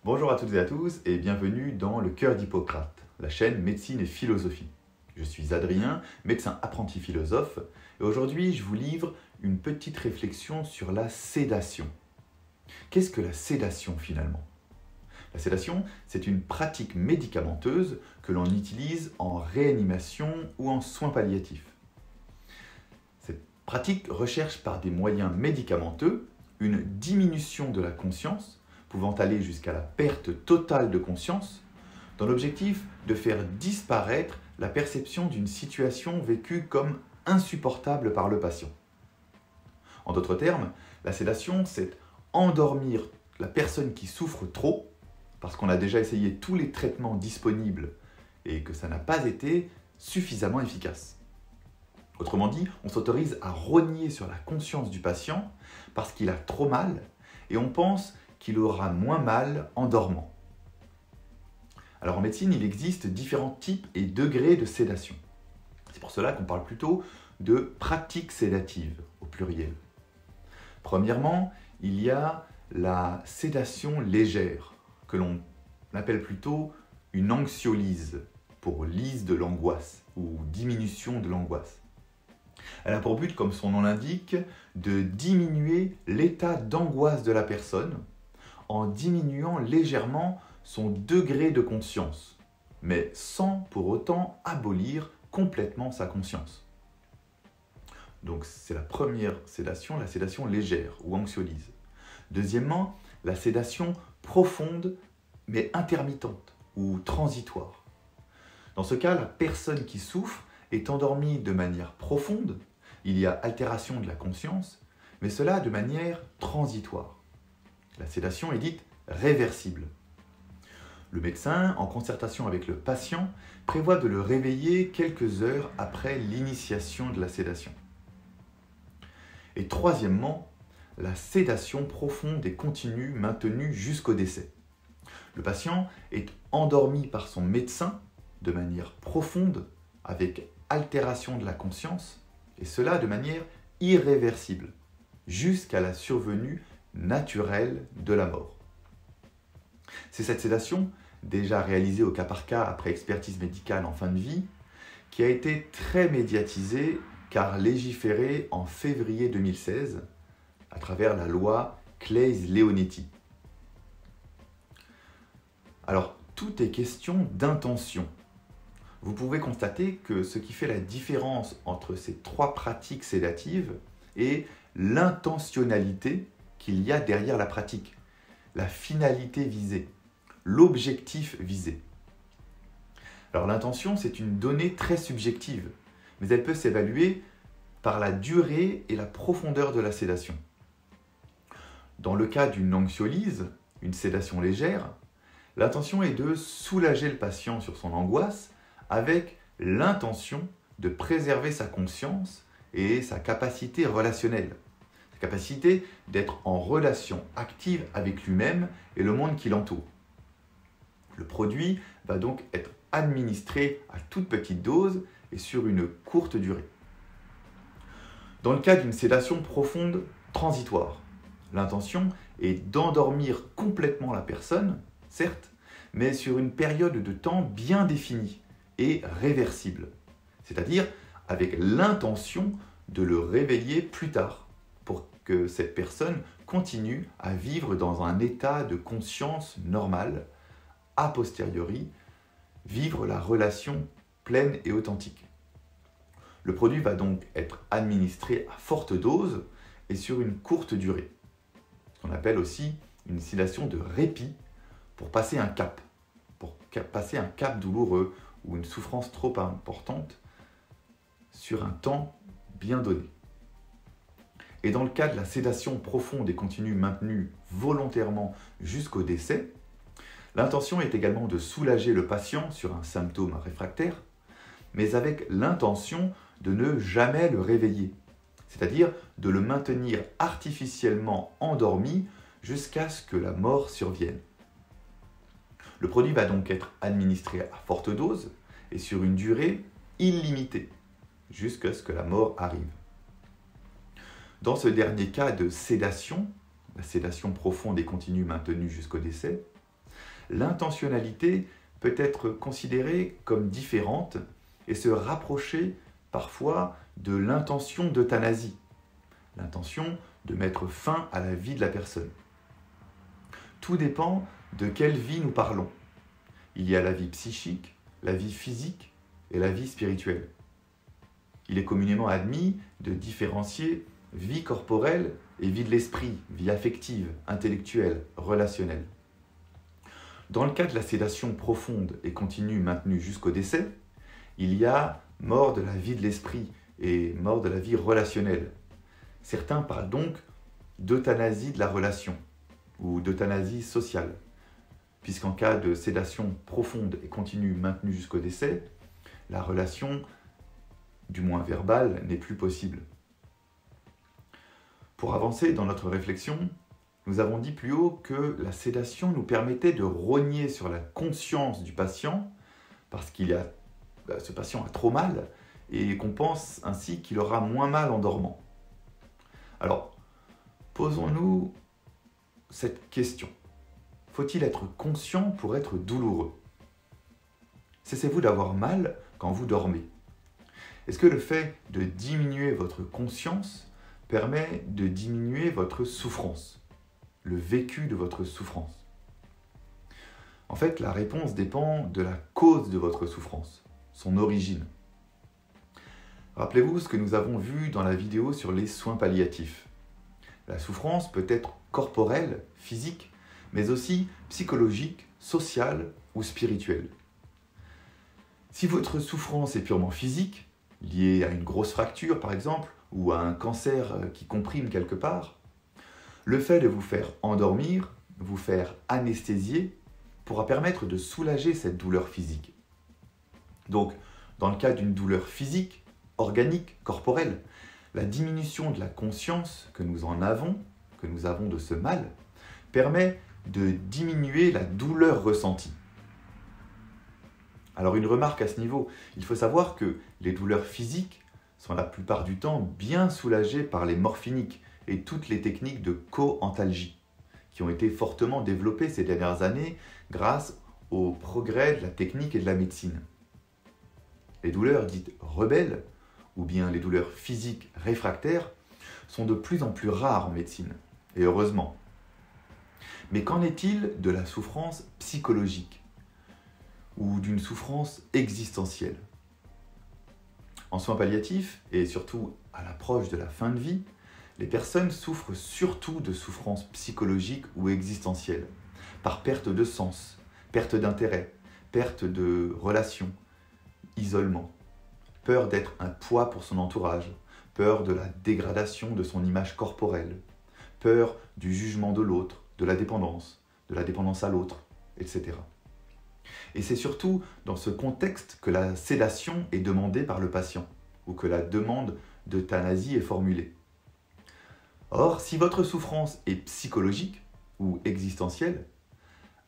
Bonjour à toutes et à tous et bienvenue dans Le Cœur d'Hippocrate, la chaîne Médecine et Philosophie. Je suis Adrien, médecin apprenti philosophe, et aujourd'hui je vous livre une petite réflexion sur la sédation. Qu'est-ce que la sédation finalement? La sédation, c'est une pratique médicamenteuse que l'on utilise en réanimation ou en soins palliatifs. Cette pratique recherche par des moyens médicamenteux une diminution de la conscience pouvant aller jusqu'à la perte totale de conscience, dans l'objectif de faire disparaître la perception d'une situation vécue comme insupportable par le patient. En d'autres termes, la sédation, c'est endormir la personne qui souffre trop, parce qu'on a déjà essayé tous les traitements disponibles et que ça n'a pas été suffisamment efficace. Autrement dit, on s'autorise à rogner sur la conscience du patient parce qu'il a trop mal et on pense qu'il aura moins mal en dormant. Alors en médecine, il existe différents types et degrés de sédation. C'est pour cela qu'on parle plutôt de pratiques sédatives au pluriel. Premièrement, il y a la sédation légère, que l'on appelle plutôt une anxiolyse, pour lyse de l'angoisse ou diminution de l'angoisse. Elle a pour but, comme son nom l'indique, de diminuer l'état d'angoisse de la personne en diminuant légèrement son degré de conscience, mais sans pour autant abolir complètement sa conscience. Donc c'est la première sédation, la sédation légère ou anxiolyse. Deuxièmement, la sédation profonde mais intermittente ou transitoire. Dans ce cas, la personne qui souffre est endormie de manière profonde, il y a altération de la conscience, mais cela de manière transitoire. La sédation est dite réversible. Le médecin, en concertation avec le patient, prévoit de le réveiller quelques heures après l'initiation de la sédation. Et troisièmement, la sédation profonde et continue maintenue jusqu'au décès. Le patient est endormi par son médecin de manière profonde, avec altération de la conscience, et cela de manière irréversible, jusqu'à la survenue naturelle de la mort. C'est cette sédation, déjà réalisée au cas par cas après expertise médicale en fin de vie, qui a été très médiatisée car légiférée en février 2016 à travers la loi Claeys-Leonetti. Alors, tout est question d'intention. Vous pouvez constater que ce qui fait la différence entre ces trois pratiques sédatives est l'intentionnalité qu'il y a derrière la pratique, la finalité visée, l'objectif visé. Alors l'intention, c'est une donnée très subjective, mais elle peut s'évaluer par la durée et la profondeur de la sédation. Dans le cas d'une anxiolyse, une sédation légère, l'intention est de soulager le patient sur son angoisse avec l'intention de préserver sa conscience et sa capacité relationnelle, sa capacité d'être en relation active avec lui-même et le monde qui l'entoure. Le produit va donc être administré à toute petite dose et sur une courte durée. Dans le cas d'une sédation profonde transitoire, l'intention est d'endormir complètement la personne, certes, mais sur une période de temps bien définie et réversible, c'est-à-dire avec l'intention de le réveiller plus tard pour que cette personne continue à vivre dans un état de conscience normal, a posteriori, vivre la relation pleine et authentique. Le produit va donc être administré à forte dose et sur une courte durée, ce qu'on appelle aussi une sédation de répit pour passer un cap douloureux ou une souffrance trop importante sur un temps bien donné. Et dans le cas de la sédation profonde et continue maintenue volontairement jusqu'au décès, l'intention est également de soulager le patient sur un symptôme réfractaire, mais avec l'intention de ne jamais le réveiller, c'est-à-dire de le maintenir artificiellement endormi jusqu'à ce que la mort survienne. Le produit va donc être administré à forte dose et sur une durée illimitée, jusqu'à ce que la mort arrive. Dans ce dernier cas de sédation, la sédation profonde et continue maintenue jusqu'au décès, l'intentionnalité peut être considérée comme différente et se rapprocher parfois de l'intention d'euthanasie, l'intention de mettre fin à la vie de la personne. Tout dépend de quelle vie nous parlons. Il y a la vie psychique, la vie physique et la vie spirituelle. Il est communément admis de différencier vie corporelle et vie de l'esprit, vie affective, intellectuelle, relationnelle. Dans le cas de la sédation profonde et continue maintenue jusqu'au décès, il y a mort de la vie de l'esprit et mort de la vie relationnelle. Certains parlent donc d'euthanasie de la relation ou d'euthanasie sociale, puisqu'en cas de sédation profonde et continue maintenue jusqu'au décès, la relation, du moins verbale, n'est plus possible. Pour avancer dans notre réflexion, nous avons dit plus haut que la sédation nous permettait de rogner sur la conscience du patient parce ce patient a trop mal et qu'on pense ainsi qu'il aura moins mal en dormant. Alors, posons-nous cette question. Faut-il être conscient pour être douloureux? Cessez-vous d'avoir mal quand vous dormez? Est-ce que le fait de diminuer votre conscience permet de diminuer votre souffrance, le vécu de votre souffrance? En fait, la réponse dépend de la cause de votre souffrance, son origine. Rappelez-vous ce que nous avons vu dans la vidéo sur les soins palliatifs. La souffrance peut être corporelle, physique, mais aussi psychologique, sociale ou spirituelle. Si votre souffrance est purement physique, liée à une grosse fracture par exemple, ou à un cancer qui comprime quelque part, le fait de vous faire endormir, vous faire anesthésier, pourra permettre de soulager cette douleur physique. Donc, dans le cas d'une douleur physique, organique, corporelle, la diminution de la conscience que nous avons de ce mal, permet de diminuer la douleur ressentie. Alors une remarque à ce niveau, il faut savoir que les douleurs physiques sont la plupart du temps bien soulagées par les morphiniques et toutes les techniques de co-antalgie, qui ont été fortement développées ces dernières années grâce au progrès de la technique et de la médecine. Les douleurs dites rebelles, ou bien les douleurs physiques réfractaires, sont de plus en plus rares en médecine, et heureusement. Mais qu'en est-il de la souffrance psychologique ou d'une souffrance existentielle? En soins palliatifs, et surtout à l'approche de la fin de vie, les personnes souffrent surtout de souffrances psychologiques ou existentielles, par perte de sens, perte d'intérêt, perte de relations, isolement, peur d'être un poids pour son entourage, peur de la dégradation de son image corporelle, peur du jugement de l'autre, de la dépendance à l'autre, etc. Et c'est surtout dans ce contexte que la sédation est demandée par le patient, ou que la demande d'euthanasie est formulée. Or, si votre souffrance est psychologique ou existentielle,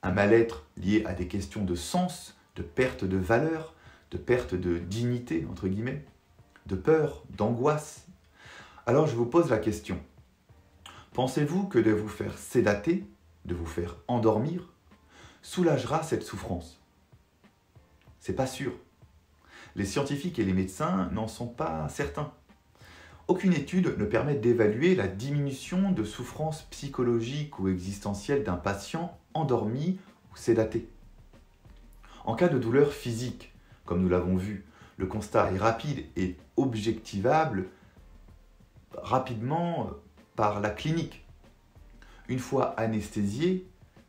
un mal-être lié à des questions de sens, de perte de valeur, de perte de dignité, entre guillemets, de peur, d'angoisse, alors je vous pose la question. Pensez-vous que de vous faire sédater, de vous faire endormir, soulagera cette souffrance? C'est pas sûr. Les scientifiques et les médecins n'en sont pas certains. Aucune étude ne permet d'évaluer la diminution de souffrance psychologique ou existentielle d'un patient endormi ou sédaté. En cas de douleur physique, comme nous l'avons vu, le constat est rapide et objectivable rapidement par la clinique. Une fois anesthésié,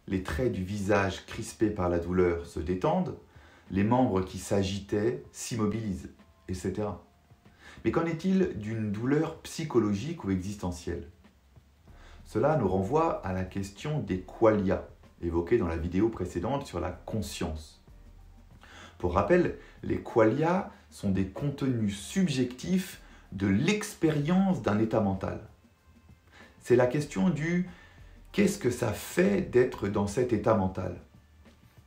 les traits du visage crispés par la douleur se détendent, les membres qui s'agitaient s'immobilisent, etc. Mais qu'en est-il d'une douleur psychologique ou existentielle? Cela nous renvoie à la question des qualia, évoquée dans la vidéo précédente sur la conscience. Pour rappel, les qualia sont des contenus subjectifs de l'expérience d'un état mental. C'est la question du « qu'est-ce que ça fait d'être dans cet état mental ?»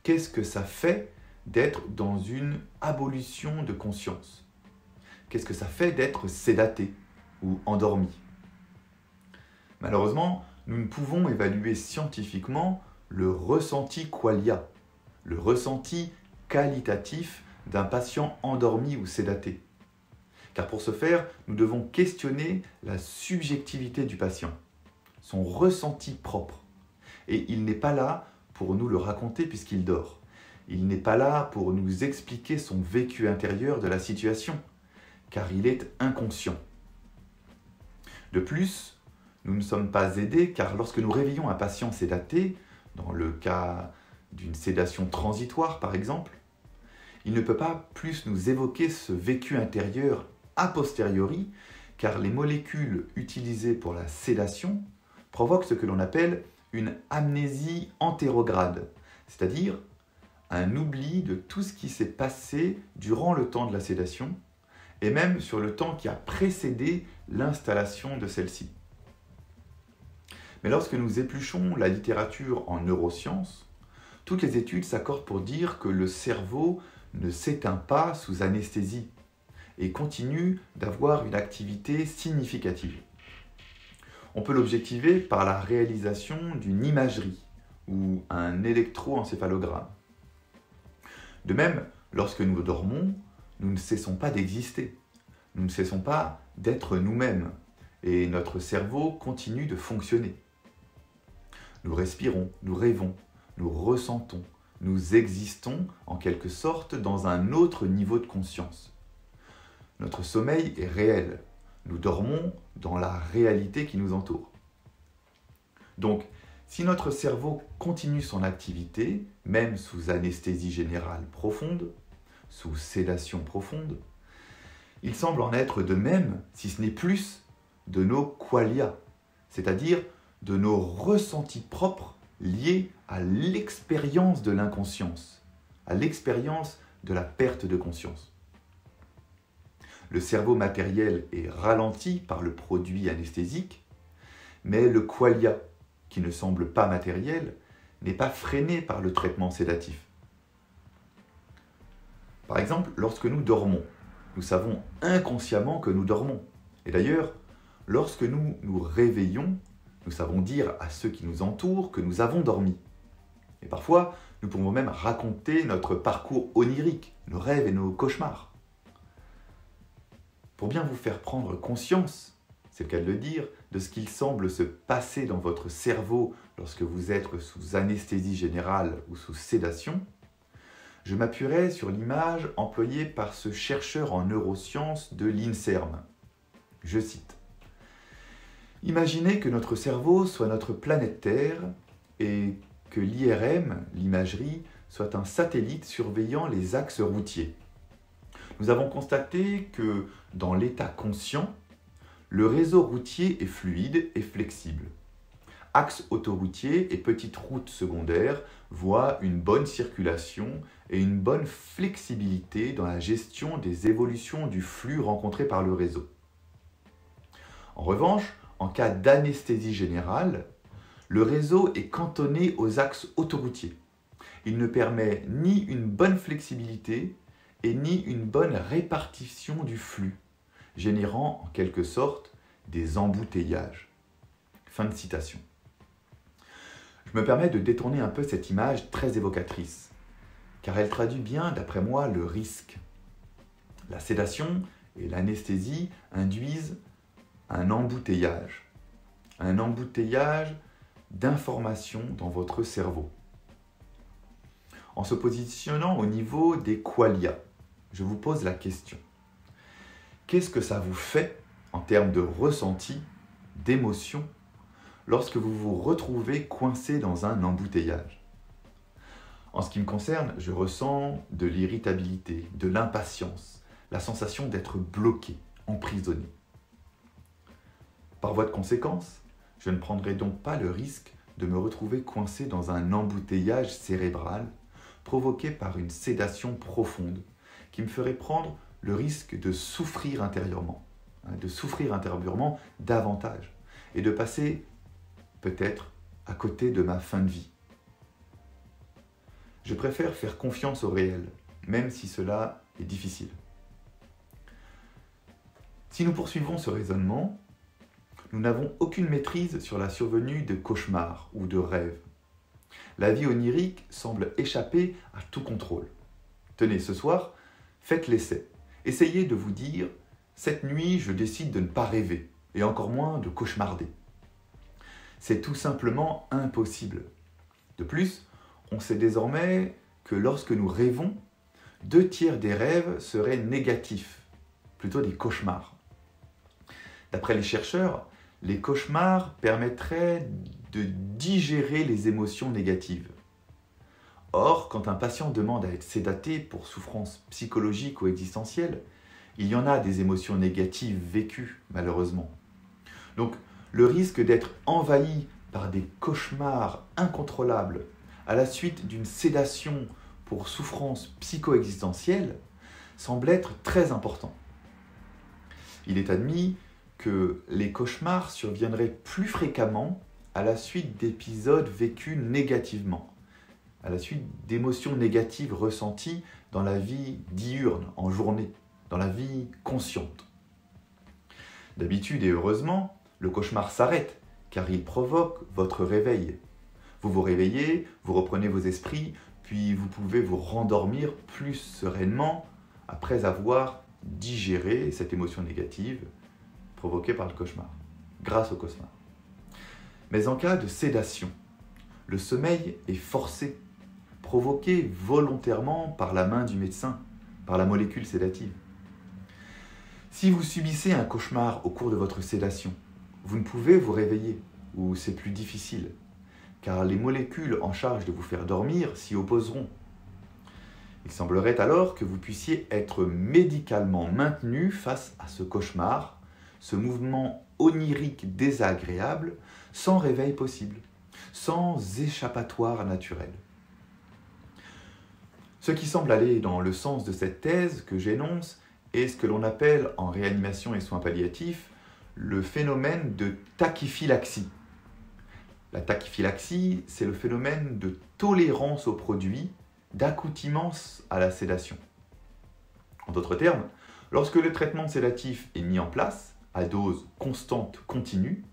Qu'est-ce que ça fait d'être dans une abolition de conscience? Qu'est-ce que ça fait d'être sédaté ou endormi? Malheureusement, nous ne pouvons évaluer scientifiquement le ressenti qualia, le ressenti qualitatif d'un patient endormi ou sédaté. Car pour ce faire, nous devons questionner la subjectivité du patient, son ressenti propre. Et il n'est pas là pour nous le raconter puisqu'il dort. Il n'est pas là pour nous expliquer son vécu intérieur de la situation, car il est inconscient. De plus, nous ne sommes pas aidés car lorsque nous réveillons un patient sédaté, dans le cas d'une sédation transitoire par exemple, il ne peut pas plus nous évoquer ce vécu intérieur a posteriori, car les molécules utilisées pour la sédation provoquent ce que l'on appelle une amnésie antérograde, c'est-à-dire un oubli de tout ce qui s'est passé durant le temps de la sédation, et même sur le temps qui a précédé l'installation de celle-ci. Mais lorsque nous épluchons la littérature en neurosciences, toutes les études s'accordent pour dire que le cerveau ne s'éteint pas sous anesthésie et continue d'avoir une activité significative. On peut l'objectiver par la réalisation d'une imagerie ou un électroencéphalogramme. De même, lorsque nous dormons, nous ne cessons pas d'exister. Nous ne cessons pas d'être nous-mêmes et notre cerveau continue de fonctionner. Nous respirons, nous rêvons, nous ressentons, nous existons en quelque sorte dans un autre niveau de conscience. Notre sommeil est réel. Nous dormons dans la réalité qui nous entoure. Donc, si notre cerveau continue son activité, même sous anesthésie générale profonde, sous sédation profonde, il semble en être de même, si ce n'est plus, de nos qualia, c'est-à-dire de nos ressentis propres liés à l'expérience de l'inconscience, à l'expérience de la perte de conscience. Le cerveau matériel est ralenti par le produit anesthésique, mais le qualia, qui ne semble pas matériel, n'est pas freiné par le traitement sédatif. Par exemple, lorsque nous dormons, nous savons inconsciemment que nous dormons. Et d'ailleurs, lorsque nous nous réveillons, nous savons dire à ceux qui nous entourent que nous avons dormi. Et parfois, nous pouvons même raconter notre parcours onirique, nos rêves et nos cauchemars. Pour bien vous faire prendre conscience, c'est le cas de le dire, de ce qu'il semble se passer dans votre cerveau lorsque vous êtes sous anesthésie générale ou sous sédation, je m'appuierai sur l'image employée par ce chercheur en neurosciences de l'INSERM. Je cite. Imaginez que notre cerveau soit notre planète Terre et que l'IRM, l'imagerie, soit un satellite surveillant les axes routiers. Nous avons constaté que, dans l'état conscient, le réseau routier est fluide et flexible. Axes autoroutiers et petites routes secondaires voient une bonne circulation et une bonne flexibilité dans la gestion des évolutions du flux rencontré par le réseau. En revanche, en cas d'anesthésie générale, le réseau est cantonné aux axes autoroutiers. Il ne permet ni une bonne flexibilité et ni une bonne répartition du flux, générant en quelque sorte des embouteillages. Fin de citation. Je me permets de détourner un peu cette image très évocatrice, car elle traduit bien, d'après moi, le risque. La sédation et l'anesthésie induisent un embouteillage d'informations dans votre cerveau. En se positionnant au niveau des qualia, je vous pose la question. Qu'est-ce que ça vous fait en termes de ressenti, d'émotion, lorsque vous vous retrouvez coincé dans un embouteillage? En ce qui me concerne, je ressens de l'irritabilité, de l'impatience, la sensation d'être bloqué, emprisonné. Par voie de conséquence, je ne prendrai donc pas le risque de me retrouver coincé dans un embouteillage cérébral provoqué par une sédation profonde qui me ferait prendre le risque de souffrir intérieurement davantage et de passer peut-être à côté de ma fin de vie. Je préfère faire confiance au réel, même si cela est difficile. Si nous poursuivons ce raisonnement, nous n'avons aucune maîtrise sur la survenue de cauchemars ou de rêves. La vie onirique semble échapper à tout contrôle. Tenez, ce soir, faites l'essai. Essayez de vous dire « Cette nuit, je décide de ne pas rêver, et encore moins de cauchemarder. » C'est tout simplement impossible. De plus, on sait désormais que lorsque nous rêvons, 2/3 des rêves seraient négatifs, plutôt des cauchemars. D'après les chercheurs, les cauchemars permettraient de digérer les émotions négatives. Or, quand un patient demande à être sédaté pour souffrance psychologique ou existentielle, il y en a des émotions négatives vécues, malheureusement. Donc, le risque d'être envahi par des cauchemars incontrôlables à la suite d'une sédation pour souffrance psycho-existentielle semble être très important. Il est admis que les cauchemars surviendraient plus fréquemment à la suite d'épisodes vécus négativement, à la suite d'émotions négatives ressenties dans la vie diurne, en journée, dans la vie consciente. D'habitude et heureusement, le cauchemar s'arrête car il provoque votre réveil. Vous vous réveillez, vous reprenez vos esprits, puis vous pouvez vous rendormir plus sereinement après avoir digéré cette émotion négative provoquée par le cauchemar, grâce au cauchemar. Mais en cas de sédation, le sommeil est forcé, provoqué volontairement par la main du médecin, par la molécule sédative. Si vous subissez un cauchemar au cours de votre sédation, vous ne pouvez vous réveiller, ou c'est plus difficile, car les molécules en charge de vous faire dormir s'y opposeront. Il semblerait alors que vous puissiez être médicalement maintenu face à ce cauchemar, ce mouvement onirique désagréable, sans réveil possible, sans échappatoire naturel. Ce qui semble aller dans le sens de cette thèse que j'énonce est ce que l'on appelle en réanimation et soins palliatifs le phénomène de tachyphylaxie. La tachyphylaxie, c'est le phénomène de tolérance aux produits, d'accoutumance à la sédation. En d'autres termes, lorsque le traitement sédatif est mis en place, à dose constante continue,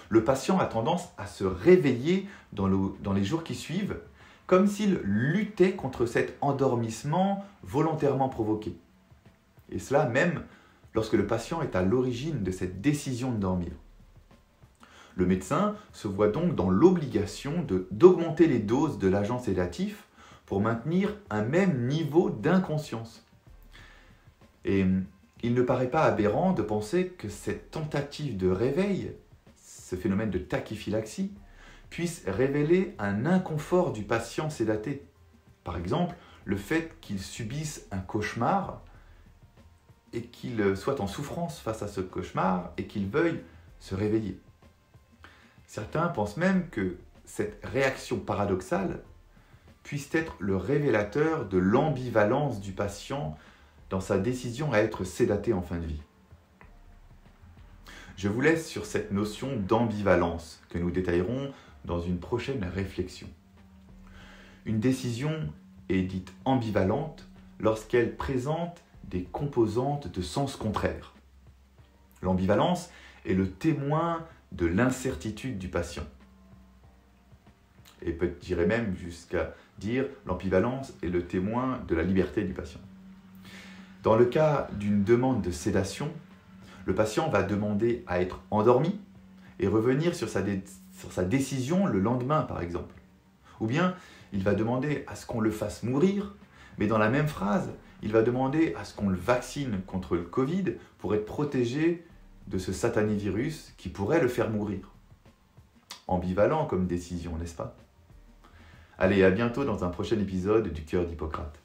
le patient a tendance à se réveiller dans les jours qui suivent, comme s'il luttait contre cet endormissement volontairement provoqué. Et cela même lorsque le patient est à l'origine de cette décision de dormir. Le médecin se voit donc dans l'obligation d'augmenter les doses de l'agent sédatif pour maintenir un même niveau d'inconscience. Et il ne paraît pas aberrant de penser que cette tentative de réveil, ce phénomène de tachyphylaxie, puisse révéler un inconfort du patient sédaté. Par exemple, le fait qu'il subisse un cauchemar et qu'il soit en souffrance face à ce cauchemar et qu'il veuille se réveiller. Certains pensent même que cette réaction paradoxale puisse être le révélateur de l'ambivalence du patient dans sa décision à être sédaté en fin de vie. Je vous laisse sur cette notion d'ambivalence que nous détaillerons dans une prochaine réflexion. Une décision est dite ambivalente lorsqu'elle présente des composantes de sens contraires. L'ambivalence est le témoin de l'incertitude du patient. Et j'irais même jusqu'à dire l'ambivalence est le témoin de la liberté du patient. Dans le cas d'une demande de sédation, le patient va demander à être endormi et revenir sur sa décision le lendemain, par exemple. Ou bien, il va demander à ce qu'on le fasse mourir, mais dans la même phrase, il va demander à ce qu'on le vaccine contre le Covid pour être protégé de ce satané virus qui pourrait le faire mourir. Ambivalent comme décision, n'est-ce pas? Allez, à bientôt dans un prochain épisode du Cœur d'Hippocrate.